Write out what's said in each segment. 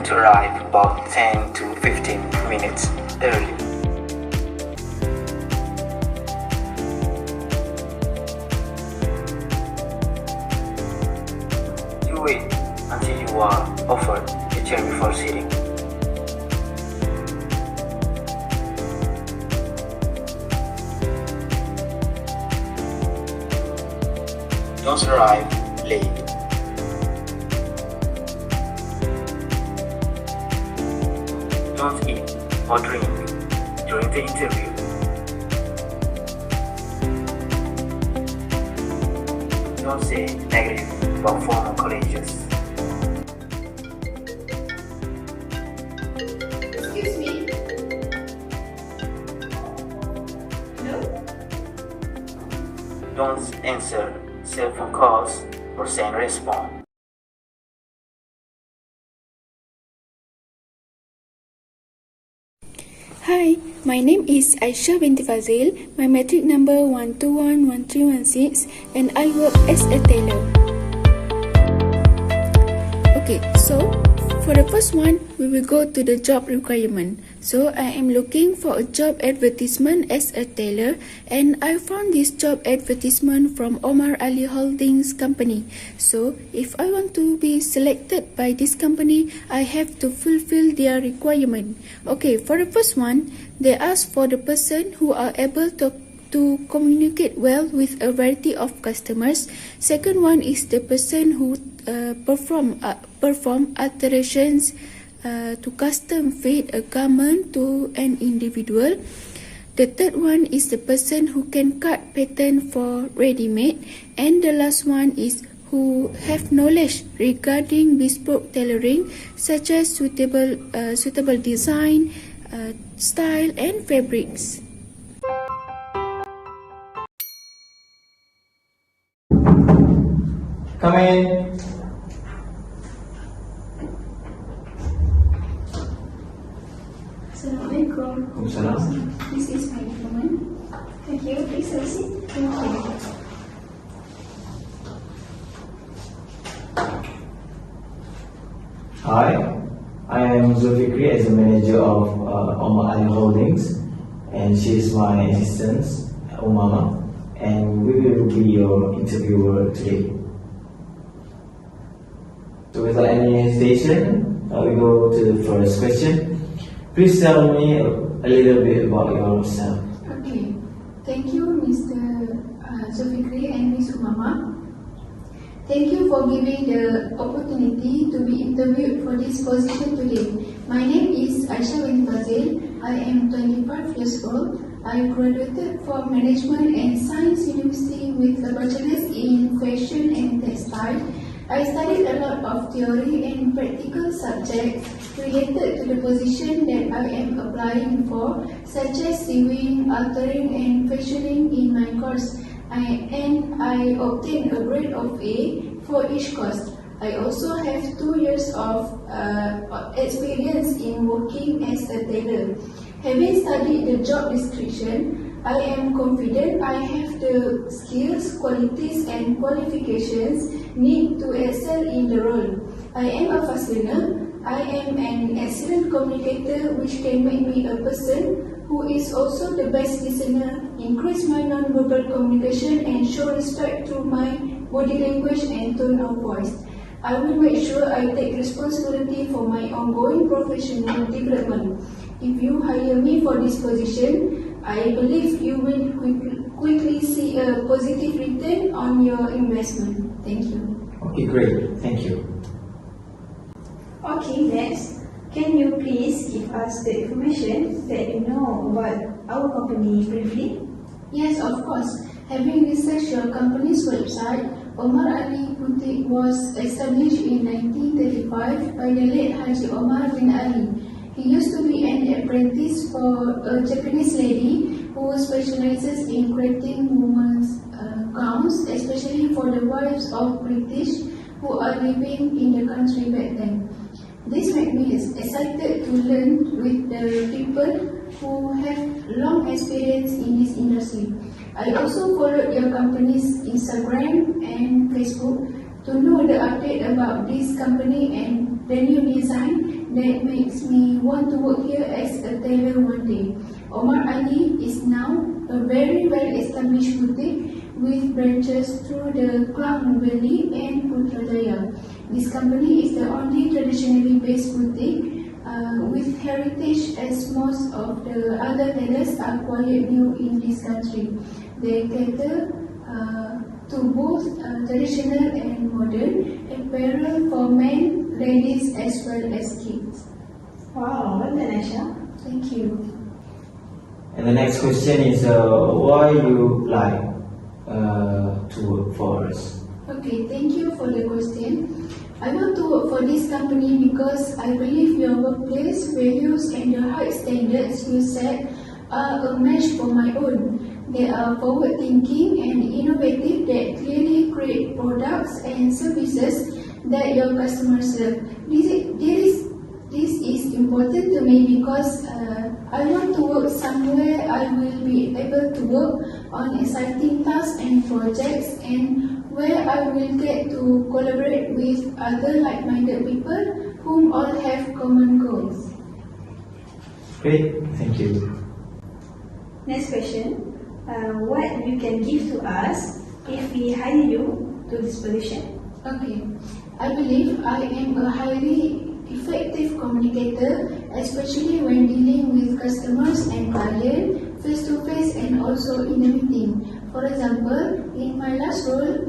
going to arrive about 10 to 15 minutes early. You wait until you are offered a chair before sitting. Don't arrive late. Don't eat or drink during the interview. Don't say negative about former colleges. Excuse me? No? Don't answer cell phone calls or send response. Hi, my name is Aisyah Binti Fadzil. My matric number 1211316 and I work as a tailor. Okay, so for the first one, we will go to the job requirement. So I am looking for a job advertisement as a tailor, and I found this job advertisement from Omar Ali Holdings company. So if I want to be selected by this company, I have to fulfill their requirement. Okay, for the first one, they ask for the person who are able to communicate well with a variety of customers. Second one is the person who perform alterations to custom fit a garment to an individual. The third one is the person who can cut pattern for ready-made, and the last one is who have knowledge regarding bespoke tailoring, such as suitable design, style, and fabrics. Come in. Assalamualaikum. Waalaikumsalam. This is my document. Thank you. Please have a seat. Thank you. Hi, I am Zulfikri as a manager of Umamah Holdings, and she is my assistant, Umamah, and we will be your interviewer today. So without any hesitation, we go to the first question. Please tell me a little bit about yourself. Okay. Thank you, Mr. Zulfikri and Ms. Umamah. Thank you for giving the opportunity to be interviewed for this position today. My name is Aisyah Binti Fadzil. I am 25 years old. I graduated from Management and Science University with a bachelor's in Fashion and Textile. I studied a lot of theory and practical subjects related to the position that I am applying for, such as sewing, altering, and fashioning in my course. I obtained a grade of A for each course. I also have 2 years of experience in working as a tailor. Having studied the job description, I am confident I have the skills, qualities, and qualifications needed to excel in the role. I am a fast learner. I am an excellent communicator, which can make me a person who is also the best listener, increase my non-verbal communication, and show respect to my body language and tone of voice. I will make sure I take responsibility for my ongoing professional development. If you hire me for this position, I believe you will quickly see a positive return on your investment. Thank you. Okay, great. Thank you. Okay, next. Can you please give us the information that you know about our company briefly? Yes, of course. Having researched your company's website, Omar Ali Boutique was established in 1935 by the late Haji Omar bin Ali. He used to be an apprentice for a Japanese lady who specializes in creating women's gowns, especially for the wives of British who are living in the country back then. This made me excited to learn with the people who have long experience in this industry. I also followed your company's Instagram and Facebook to know the update about this company and the new design that makes me want to work here as a tailor one day. Omar Ali is now a very well-established boutique with branches through the Klang Valley and Putrajaya. This company is the only traditionally based boutique with heritage, as most of the other tailors are quite new in this country. They cater to both traditional and modern apparel for men, ladies as well as kids. Wow, well done, Aisyah. Thank you. And the next question is why you like to work for us? Okay, thank you for the question. I want to work for this company because I believe your workplace values and the high standards you set are a match for my own. They are forward-thinking and innovative that clearly create products and services that your customers love. This is important to me because I want to work somewhere I will be able to work on exciting tasks and projects, and where I will get to collaborate with other like-minded people whom all have common goals. Great, thank you. Next question. What you can give to us if we hire you to this position? Okay, I believe I am a highly effective communicator, especially when dealing with customers and clients face to face and also in a meeting. For example, in my last role,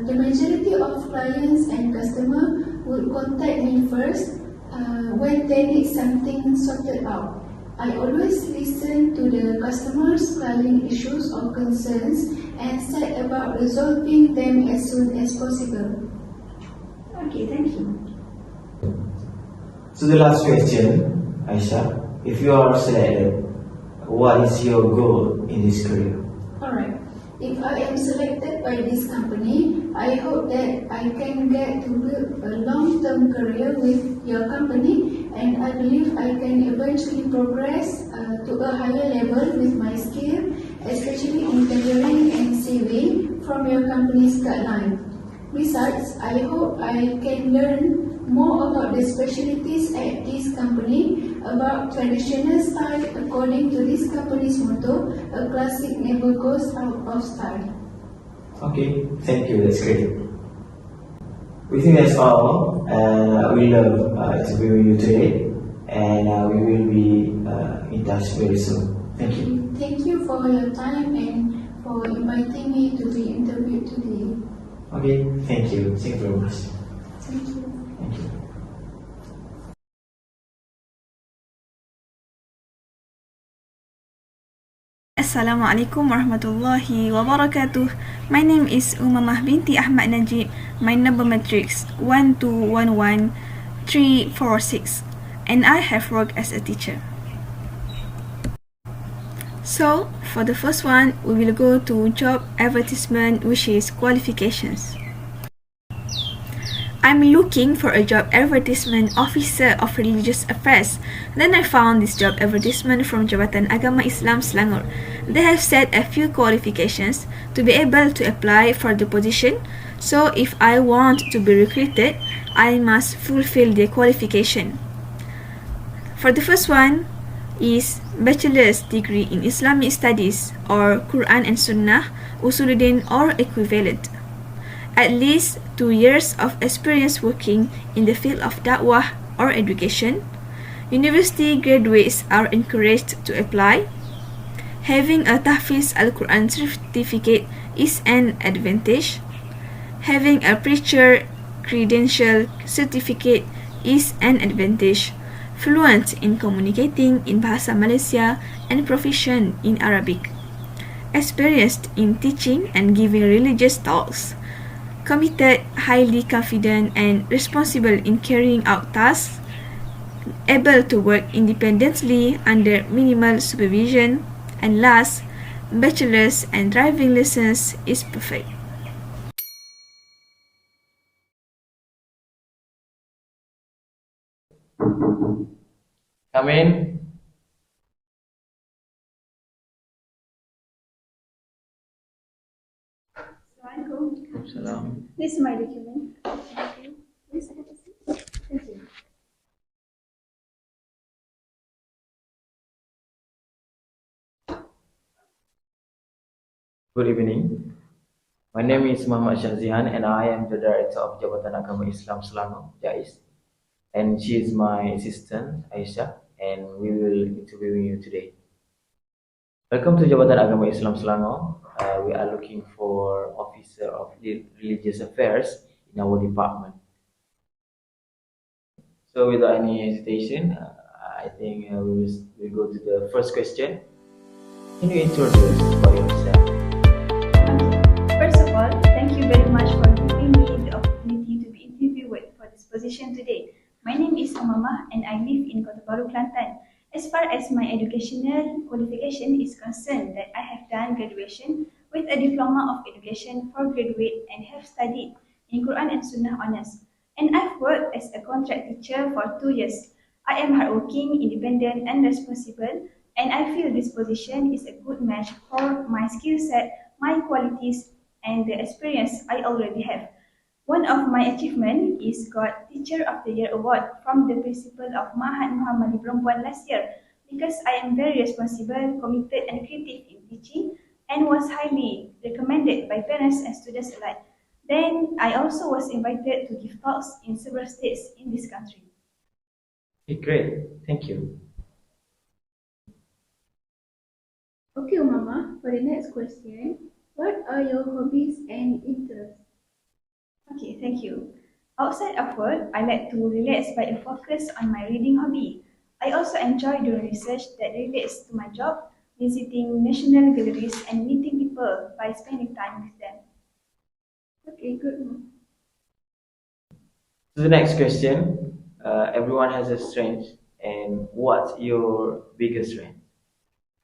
the majority of clients and customers would contact me first when they need something sorted out. I always listen to the customers' client issues or concerns and set about resolving them as soon as possible. Okay, thank you. So the last question, Aisyah, if you are selected, what is your goal in this career? Alright, if I am selected by this company, I hope that I can get to build a long-term career with your company, and I believe I can eventually progress to a higher level with my skill, especially in tailoring and sewing from your company's guideline. Besides, I hope I can learn more about the specialties at this company, about traditional style according to this company's motto, a classic never goes out of style. Okay, thank you, that's great. We think that's all, and we love interviewing you today, and we will be in touch very soon. Thank you. Thank you for your time and for inviting me to be interviewed today. Okay, thank you. Thank you very much. Thank you. Thank you. Assalamualaikum warahmatullahi wabarakatuh. My name is Umamah Binti Ahmad Najib. My number matrix 1211346, and I have worked as a teacher. So, for the first one, we will go to job advertisement, which is qualifications. I'm looking for a job advertisement officer of religious affairs. Then I found this job advertisement from Jabatan Agama Islam Selangor. They have set a few qualifications to be able to apply for the position. So if I want to be recruited, I must fulfill the qualification. For the first one is bachelor's degree in Islamic studies or Quran and Sunnah, Usuluddin or equivalent. At least 2 years of experience working in the field of da'wah or education. University graduates are encouraged to apply. Having a Tahfiz Al-Quran certificate is an advantage. Having a preacher credential certificate is an advantage. Fluent in communicating in Bahasa Malaysia and proficient in Arabic. Experienced in teaching and giving religious talks. Committed, highly confident, and responsible in carrying out tasks, able to work independently under minimal supervision, and last, bachelor's and driving license is perfect. Come in. Salam. This is my document. Good evening. My name is Muhammad Syazihan and I am the Director of Jabatan Agama Islam Selangor, JAIS. And she is my assistant, Aisyah, and we will interview you today. Welcome to Jabatan Agama Islam Selangor. We are looking for Officer of Religious Affairs in our department. So without any hesitation, I think we'll go to the first question. Can you introduce by yourself? First of all, thank you very much for giving me the opportunity to be interviewed for this position today. My name is Umamah and I live in Kota Baru, Kelantan. As far as my educational qualification is concerned, that I have done graduation with a diploma of education for graduate and have studied in Quran and Sunnah honors. And I've worked as a contract teacher for 2 years. I am hardworking, independent, and responsible, and I feel this position is a good match for my skill set, my qualities, and the experience I already have. One of my achievements is got Teacher of the Year award from the principal of Ma'had Muhammadi Perempuan last year because I am very responsible, committed, and creative in teaching and was highly recommended by parents and students alike. Then I also was invited to give talks in several states in this country. Okay, great. Thank you. Okay, Umamah, for the next question, what are your hobbies and interests? Okay, thank you. Outside of work, I like to relax by a focus on my reading hobby. I also enjoy doing research that relates to my job, visiting national galleries and meeting people by spending time with them. Okay, good. So the next question, everyone has a strength, and what's your biggest strength?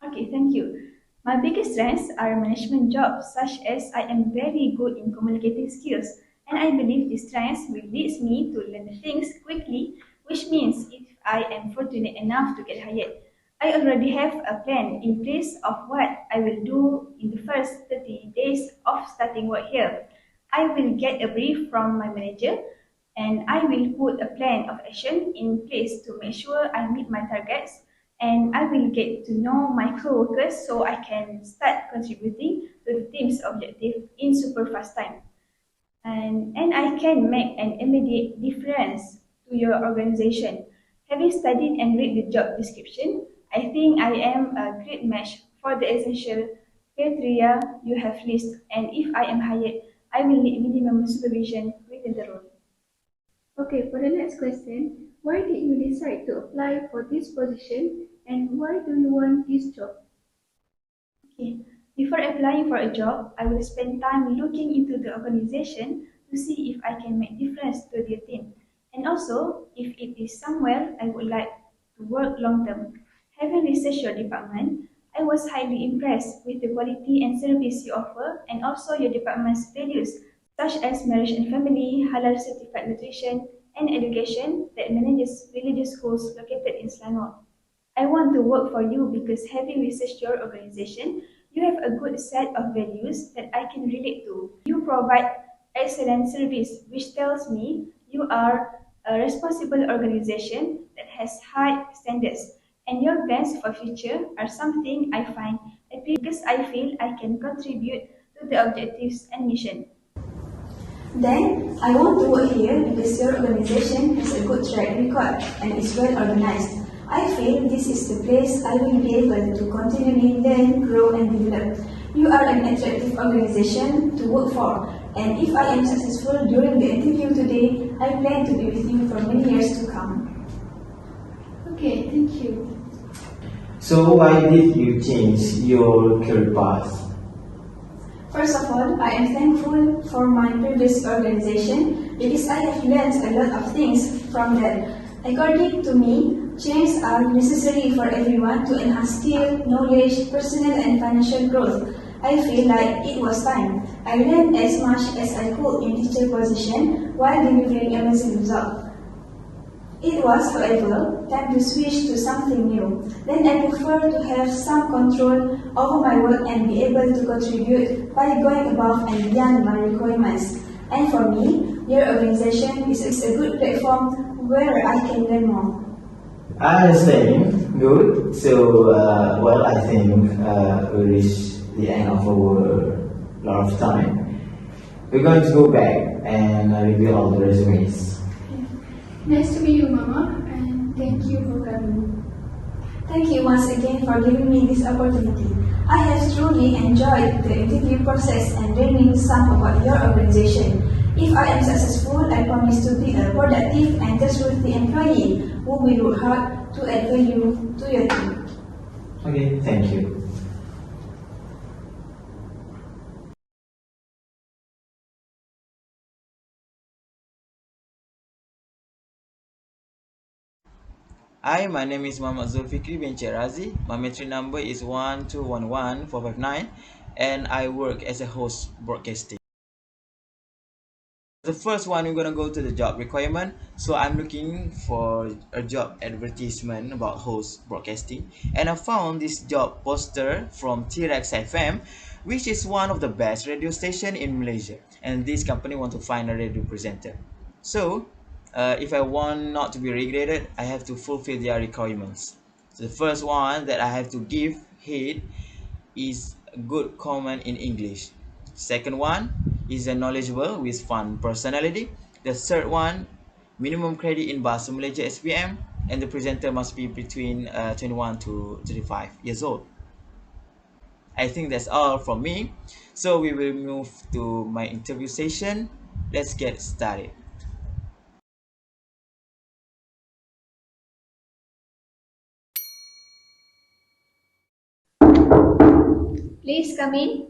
Okay, thank you. My biggest strengths are management jobs, such as I am very good in communicating skills, and I believe these strengths will lead me to learn things quickly, which means if I am fortunate enough to get hired, I already have a plan in place of what I will do in the first 30 days of starting work here. I will get a brief from my manager and I will put a plan of action in place to make sure I meet my targets and I will get to know my co-workers so I can start contributing to the team's objective in super fast time. And I can make an immediate difference to your organization. Having studied and read the job description, I think I am a great match for the essential criteria you have listed, and if I am hired, I will need minimum supervision within the role. Okay, for the next question, why did you decide to apply for this position and why do you want this job? Okay. Before applying for a job, I will spend time looking into the organization to see if I can make difference to their team. And also, if it is somewhere I would like to work long term. Having researched your department, I was highly impressed with the quality and service you offer and also your department's values, such as marriage and family, halal certified nutrition, and education that manages religious schools located in Selangor. I want to work for you because having researched your organization, you have a good set of values that I can relate to. You provide excellent service, which tells me you are a responsible organization that has high standards. And your plans for future are something I find happy because I feel I can contribute to the objectives and mission. Then, I want to work here because your organization has a good track record and is well organized. I feel this is the place I will be able to continually learn, grow, and develop. You are an attractive organization to work for, and if I am successful during the interview today, I plan to be with you for many years to come. Okay, thank you. So why did you change your career path? First of all, I am thankful for my previous organization because I have learned a lot of things from that. According to me, changes are necessary for everyone to enhance skill, knowledge, personal and financial growth. I feel like it was time. I learned as much as I could in teacher position while delivering amazing result. It was, however, time to switch to something new. Then I prefer to have some control over my work and be able to contribute by going above and beyond my requirements. And for me, your organization is a good platform where I can learn more. I understand. Good. So, I think we reached the end of our lot of time. We're going to go back and review all the resumes. Nice to meet you, Mama, and thank you for coming. Thank you once again for giving me this opportunity. I have truly enjoyed the interview process and learning some about your organization. If I am successful, I promise to be a productive and trustworthy employee who will work hard to add value to your team. Okay, thank you. Hi, my name is Muhammad Zulfikri Binti Razi. My metric number is 1211459 and I work as a host broadcasting. The first one, we're gonna go to the job requirement. So I'm looking for a job advertisement about host broadcasting, and I found this job poster from T-Rex FM, which is one of the best radio station in Malaysia, and this company want to find a radio presenter. So if I want not to be regraded, I have to fulfill their requirements. So the first one that I have to give head is a good comment in English. Second one is a knowledgeable with fun personality. The third one, minimum credit in Bahasa Malaysia SPM, and the presenter must be between 21 to 35 years old. I think that's all from me. So we will move to my interview session. Let's get started. Please come in.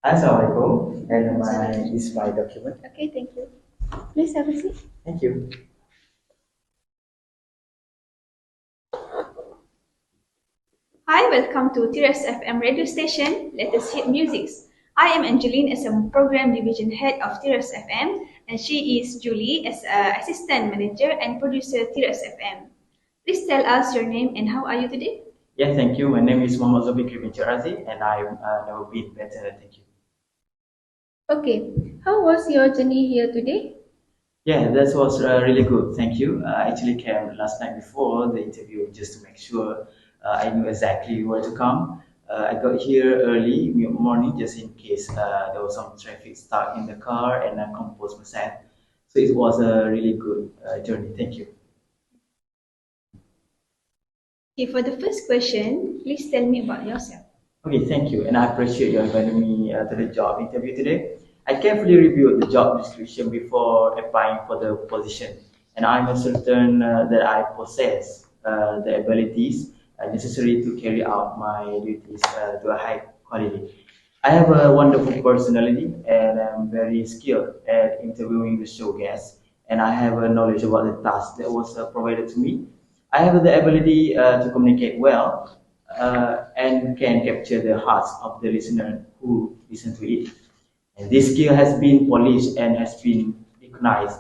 Assalamualaikum, and this is my document. Okay, thank you. Please have a seat. Thank you. Hi, welcome to T-Rex FM radio station. Let us hit music. I am Angeline as a program division head of T-Rex FM, and she is Julie as assistant manager and producer T-Rex FM. Please tell us your name and how are you today? Yeah, thank you. My name is Muhammad Zulfikri Razi, and I've never been better. Thank you. Okay, how was your journey here today? Yeah, that was really good. Thank you. I actually came last night before the interview just to make sure I knew exactly where to come. I got here early morning just in case there was some traffic stuck in the car, and I composed myself. So it was a really good journey. Thank you. Okay, for the first question, please tell me about yourself. Okay, thank you, and I appreciate you inviting me to the job interview today. I carefully reviewed the job description before applying for the position, and I'm certain that I possess the abilities necessary to carry out my duties to a high quality. I have a wonderful personality, and I'm very skilled at interviewing the show guests, and I have a knowledge about the task that was provided to me. I have the ability to communicate well and can capture the hearts of the listener who listen to it. And this skill has been polished and has been recognized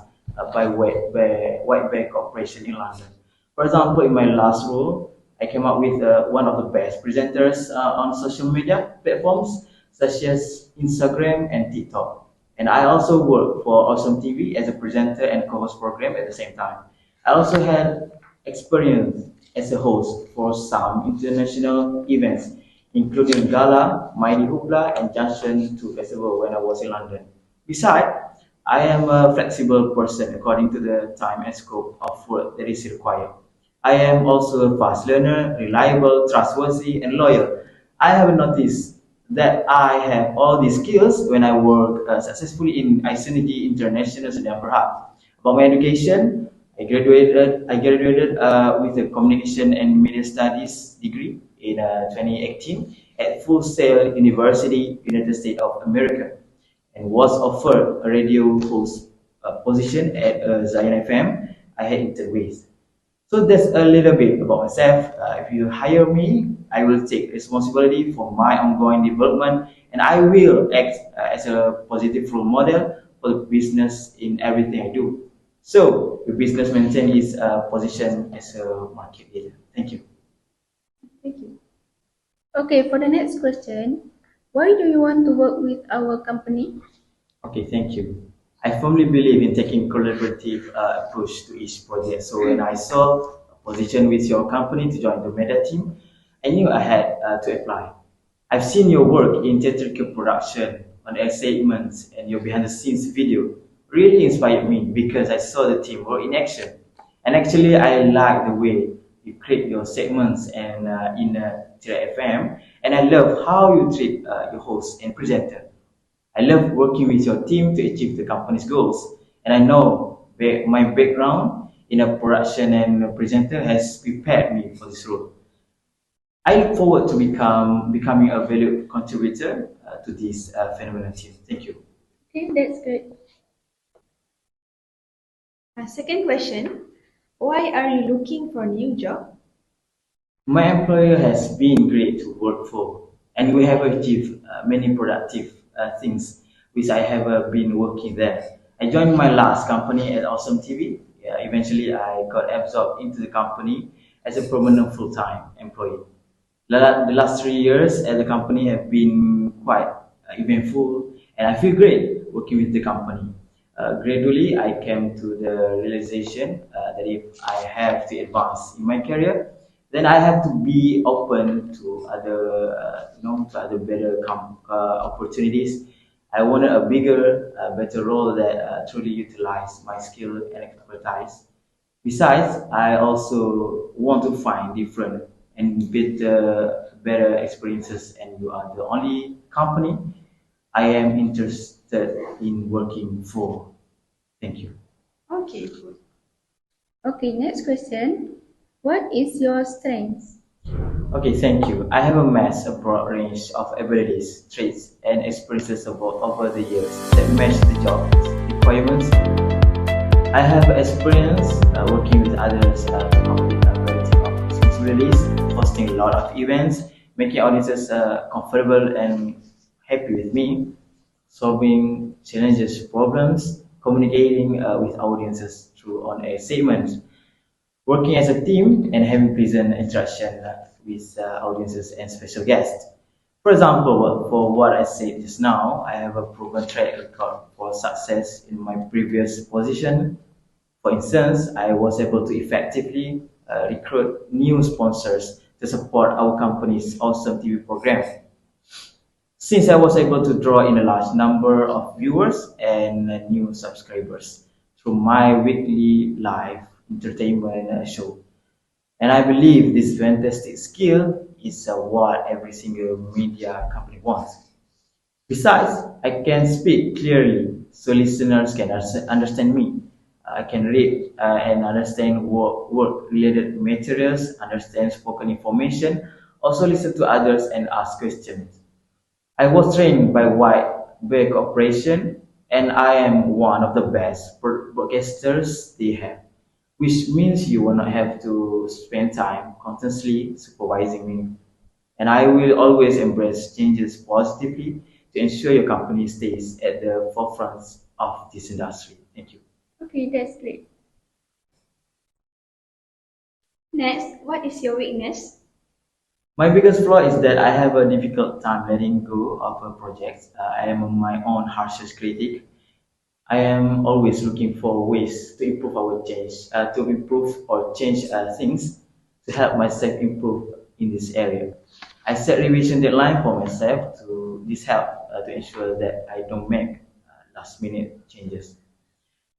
by Whiteback Corporation in London. For example, in my last role, I came up with one of the best presenters on social media platforms such as Instagram and TikTok. And I also work for Awesome TV as a presenter and co-host program at the same time. I also had experience as a host for some international events, including Gala, Mighty Hoopla, and Junction 2 Festival when I was in London. Besides, I am a flexible person according to the time and scope of work that is required. I am also a fast learner, reliable, trustworthy, and loyal. I have noticed that I have all these skills when I work successfully in Aisyah International Sedang Berhad. About my education, I graduated with a communication and media studies degree in 2018 at Full Sail University, United States of America, and was offered a radio host position at Zion FM I had interviewed. So that's a little bit about myself. If you hire me, I will take responsibility for my ongoing development, and I will act as a positive role model for the business in everything I do. So the business maintain its position as a market leader. Thank you. Thank you. Okay, for the next question, why do you want to work with our company? Okay, thank you. I firmly believe in taking collaborative approach to each project. So when I saw a position with your company to join the media team, I knew I had to apply. I've seen your work in theatrical production, on segments, and your behind the scenes video really inspired me because I saw the teamwork in action. And actually, I like the way you create your segments and in Tira FM, and I love how you treat your host and presenter. I love working with your team to achieve the company's goals, and I know my background in a production and a presenter has prepared me for this role. I look forward to becoming a valued contributor to this phenomenal team. Thank you. Okay, that's good. Second question, why are you looking for a new job? My employer has been great to work for, and we have achieved many productive things which I have been working there. I joined my last company at Awesome TV. Yeah, eventually, I got absorbed into the company as a permanent full-time employee. The last 3 years at the company have been quite eventful, and I feel great working with the company. Gradually, I came to the realization that if I have to advance in my career, then I have to be open to other, to other better opportunities. I wanted a bigger, better role that truly utilize my skill and expertise. Besides, I also want to find different and better experiences, and you are the only company I am interested in working for. Thank you. Okay, good. Okay, next question. What is your strength? Okay, thank you. I have amassed a broad range of abilities, traits, and experiences over the years that match the job requirements. I have experience working with others to complete a variety of responsibilities, hosting a lot of events, making audiences comfortable and happy with me, solving challenges, problems, communicating with audiences through on-air segments, working as a team, and having pleasant interaction with audiences and special guests. For example, for what I said just now, I have a proven track record for success in my previous position. For instance, I was able to effectively recruit new sponsors to support our company's awesome TV program. Since I was able to draw in a large number of viewers and new subscribers through my weekly live entertainment show. And I believe this fantastic skill is what every single media company wants. Besides, I can speak clearly so listeners can understand me. I can read and understand work-related materials, understand spoken information, also listen to others and ask questions. I was trained by White Bear Corporation, and I am one of the best broadcasters they have, which means you will not have to spend time constantly supervising me. And I will always embrace changes positively to ensure your company stays at the forefront of this industry. Thank you. Okay, that's great. Next, what is your weakness? My biggest flaw is that I have a difficult time letting go of a project. I am my own harshest critic. I am always looking for ways to improve or change things to help myself improve in this area. I set revision deadline for myself to this help to ensure that I don't make last minute changes.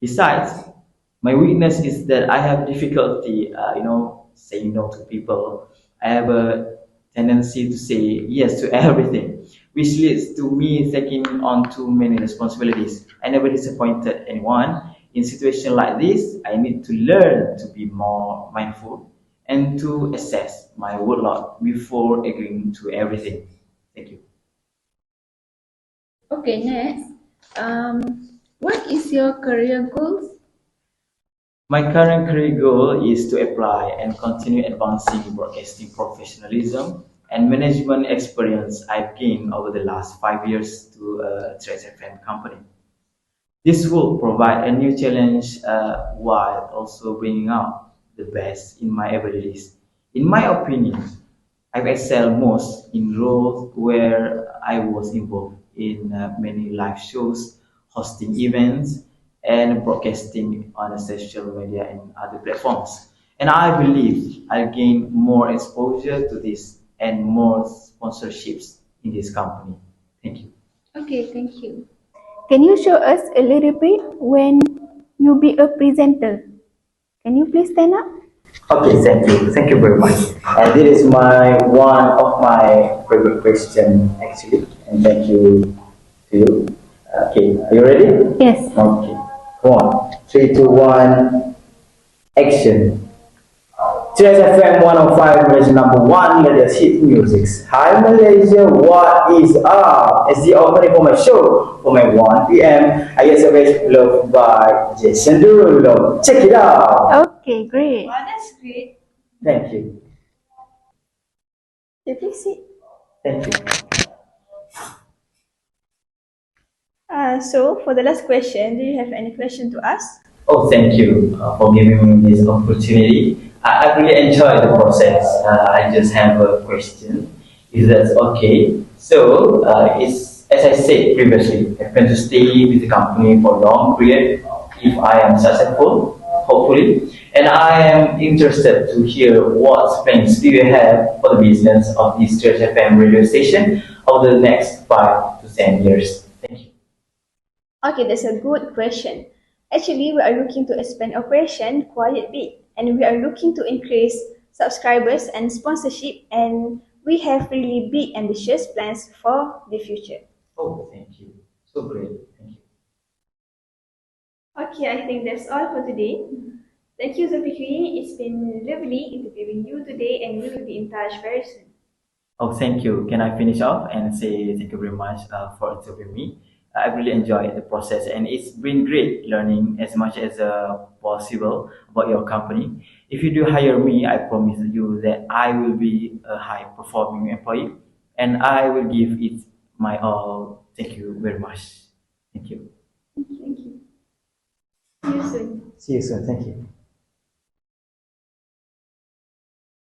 Besides, my weakness is that I have difficulty, saying no to people. I have a tendency to say yes to everything, which leads to me taking on too many responsibilities. I never disappointed anyone. In situations like this, I need to learn to be more mindful and to assess my workload before agreeing to everything. Thank you. Okay, next. What is your career goals? My current career goal is to apply and continue advancing broadcasting professionalism and management experience I've gained over the last 5 years to a Trace FM company. This will provide a new challenge while also bringing out the best in my abilities. In my opinion, I've excelled most in roles where I was involved in many live shows, hosting events, and broadcasting on the social media and other platforms. And I believe I'll gain more exposure to this and more sponsorships in this company. Thank you. Okay, thank you. Can you show us a little bit when you be a presenter? Can you please stand up? Okay, thank you. Thank you very much. And this is one of my favorite question actually. And thank you to you. Okay, are you ready? Yes. Okay. Come on. 3, 2, 1, action. Cheers FM 105 Malaysia number one, let us hit music. Hi Malaysia, what is up? It's the opening for my show for my 1 p.m. I get savage love by Jason Derulo. Check it out. Okay, great. Wow, that's great. Thank you. You please sit. Thank you. So, for the last question, do you have any question to ask? Oh, thank you for giving me this opportunity. I really enjoyed the process. I just have a question. Is that okay? So, it's as I said previously, I plan to stay with the company for a long period if I am successful, hopefully. And I am interested to hear what plans do you have for the business of this Church FM radio station over the next 5 to 10 years. Thank you. Okay, that's a good question. Actually, we are looking to expand operation quite a bit, and we are looking to increase subscribers and sponsorship, and we have really big ambitious plans for the future. Oh, thank you. So great. Thank you. Okay, I think that's all for today. Thank you, Zulfikri. It's been lovely interviewing you today, and we will be in touch very soon. Oh, thank you. Can I finish off and say thank you very much for interviewing me? I really enjoyed the process and it's been great learning as much as possible about your company. If you do hire me, I promise you that I will be a high performing employee and I will give it my all. Thank you very much. Thank you. Thank you. See you soon. See you soon. Thank you.